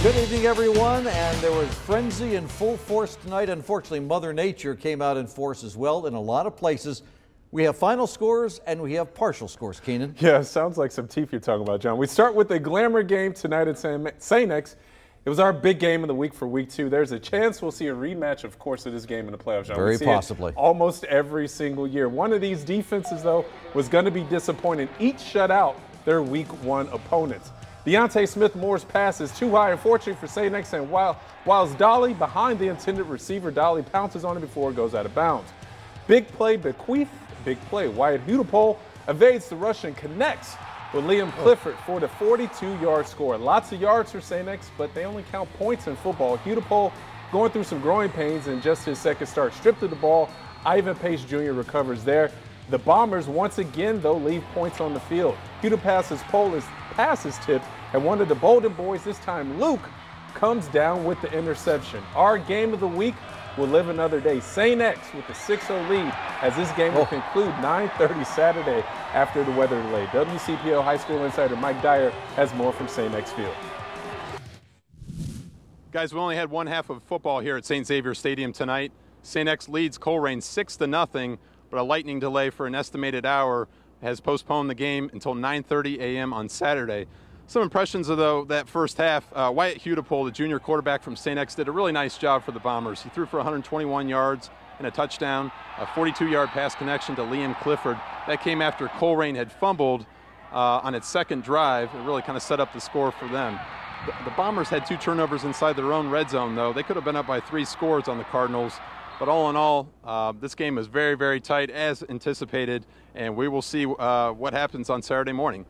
Good evening, everyone. And there was frenzy in full force tonight. Unfortunately, Mother Nature came out in force as well in a lot of places. We have final scores and we have partial scores, Keenan. Yeah, sounds like some teeth you're talking about, John. We start with a glamour game tonight at St. X. It was our big game of the week for week 2. There's a chance we'll see a rematch, of course, of this game in the playoffs, John. Very possibly. Almost every single year. One of these defenses, though, was going to be disappointing. Each shut out their week 1 opponents. Deontay Smith-Moore's pass is too high, unfortunately, for St. X, and whilst Dolly behind the intended receiver, Dolly pounces on it before it goes out of bounds. Big play, bequeath, big play. Wyatt Hudepole evades the rush and connects with Liam Clifford for the 42-yard score. Lots of yards for St. X, but they only count points in football. Hudepole going through some growing pains in just his second start. Stripped of the ball, Ivan Pace Jr. recovers there. The Bombers once again, though, leave points on the field. Hudepole passes tipped, and one of the Bolden boys, this time Luke, comes down with the interception. Our game of the week will live another day. St. X with the 6-0 lead as this game will conclude 9:30 Saturday after the weather delay. WCPO High School insider Mike Dyer has more from St. X Field. Guys, we only had one half of football here at St. Xavier Stadium tonight. St. X leads Colerain 6-0, but a lightning delay for an estimated hour has postponed the game until 9:30 a.m. on Saturday. Some impressions of that first half. Wyatt Hudepole, the junior quarterback from St. X, did a really nice job for the Bombers. He threw for 121 yards and a touchdown, a 42-yard pass connection to Liam Clifford. That came after Colerain had fumbled on its second drive. It really kind of set up the score for them. The Bombers had 2 turnovers inside their own red zone, though. They could have been up by 3 scores on the Cardinals. But all in all, this game was very, very tight as anticipated, and we will see what happens on Saturday morning.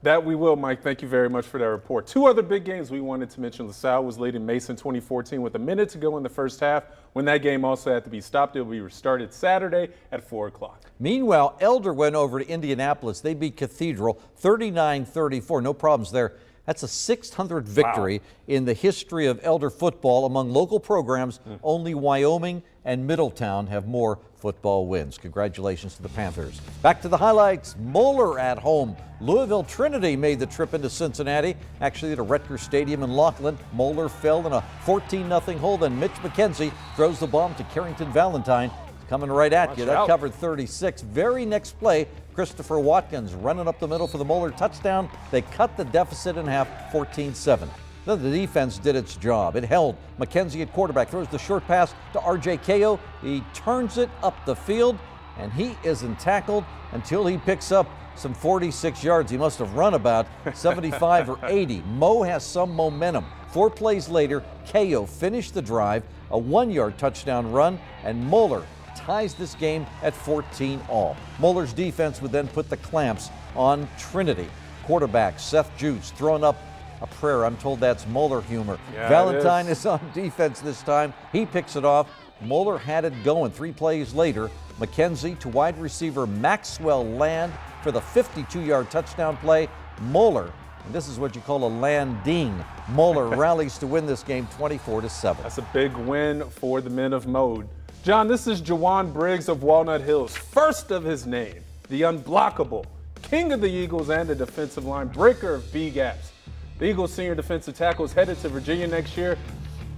That we will, Mike. Thank you very much for that report. 2 other big games we wanted to mention. LaSalle was leading Mason 2014 with a minute to go in the first half. When that game also had to be stopped, it will be restarted Saturday at 4 o'clock. Meanwhile, Elder went over to Indianapolis. They beat Cathedral 39-34. No problems there. That's a 600th victory in the history of Elder football. Among local programs, only Wyoming and Middletown have more football wins. Congratulations to the Panthers. Back to the highlights. Moeller at home. Louisville Trinity made the trip into Cincinnati, actually at a Rutgers Stadium in Laughlin. Moeller fell in a 14-0 hole. Then Mitch McKenzie throws the bomb to Carrington Valentine. Coming right at you. That covered 36. Very next play, Christopher Watkins running up the middle for the Moeller touchdown. They cut the deficit in half, 14-7. Then the defense did its job. It held. McKenzie at quarterback throws the short pass to R.J. Ko. He turns it up the field, and he isn't tackled until he picks up some 46 yards. He must have run about 75 or 80. Mo has some momentum. 4 plays later, Ko finished the drive, a 1-yard touchdown run, and Moeller ties this game at 14 all. Moeller's defense would then put the clamps on Trinity. Quarterback Seth Juice throwing up a prayer. I'm told that's Moeller humor. Yeah, Valentine is on defense this time. He picks it off. Moeller had it going. 3 plays later, McKenzie to wide receiver Maxwell Land for the 52-yard touchdown play. Moeller, and this is what you call a landing. Moeller rallies to win this game 24-7. That's a big win for the men of Mode. John, this is Jawan Briggs of Walnut Hills, first of his name, the unblockable, king of the Eagles and the defensive line, breaker of B-gaps. The Eagles senior defensive tackle is headed to Virginia next year.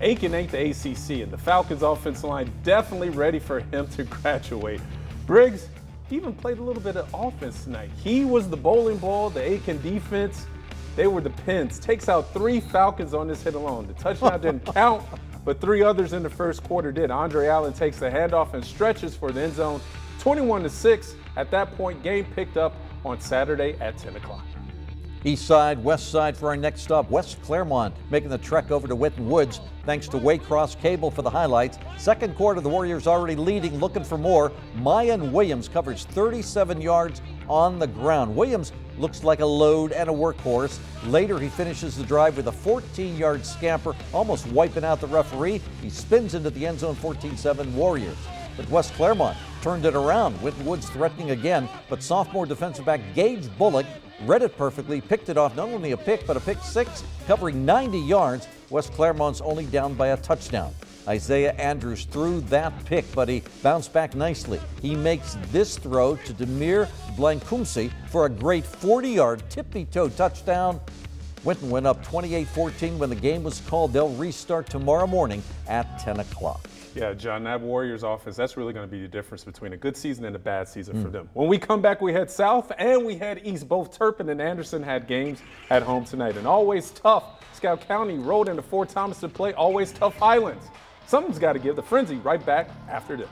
Aiken ain't the ACC, and the Falcons offensive line definitely ready for him to graduate. Briggs even played a little bit of offense tonight. He was the bowling ball, the Aiken defense. They were the pins. Takes out 3 Falcons on this hit alone. The touchdown didn't count, but 3 others in the first quarter did. Andre Allen takes the handoff and stretches for the end zone. 21-6. At that point, game picked up on Saturday at 10 o'clock. East side, west side for our next stop. West Claremont making the trek over to Witten Woods thanks to Waycross Cable for the highlights. Second quarter, the Warriors already leading, looking for more. Mayan Williams covers 37 yards on the ground. Williams looks like a load and a workhorse. Later, he finishes the drive with a 14-yard scamper, almost wiping out the referee. He spins into the end zone, 14-7 Warriors. But West Claremont turned it around. Witten Woods threatening again, but sophomore defensive back Gage Bullock read it perfectly, picked it off, not only a pick, but a pick 6, covering 90 yards. West Claremont's only down by a touchdown. Isaiah Andrews threw that pick, but he bounced back nicely. He makes this throw to Demir Blankumsi for a great 40-yard tippy-toe touchdown. Winton went up 28-14 when the game was called. They'll restart tomorrow morning at 10 o'clock. Yeah, John, that Warriors offense, that's really going to be the difference between a good season and a bad season for them. When we come back, we head south and we head east. Both Turpin and Anderson had games at home tonight. And always tough, Scout County rode into Fort Thomas to play always tough Highlands. Something's got to give. The Frenzy right back after this.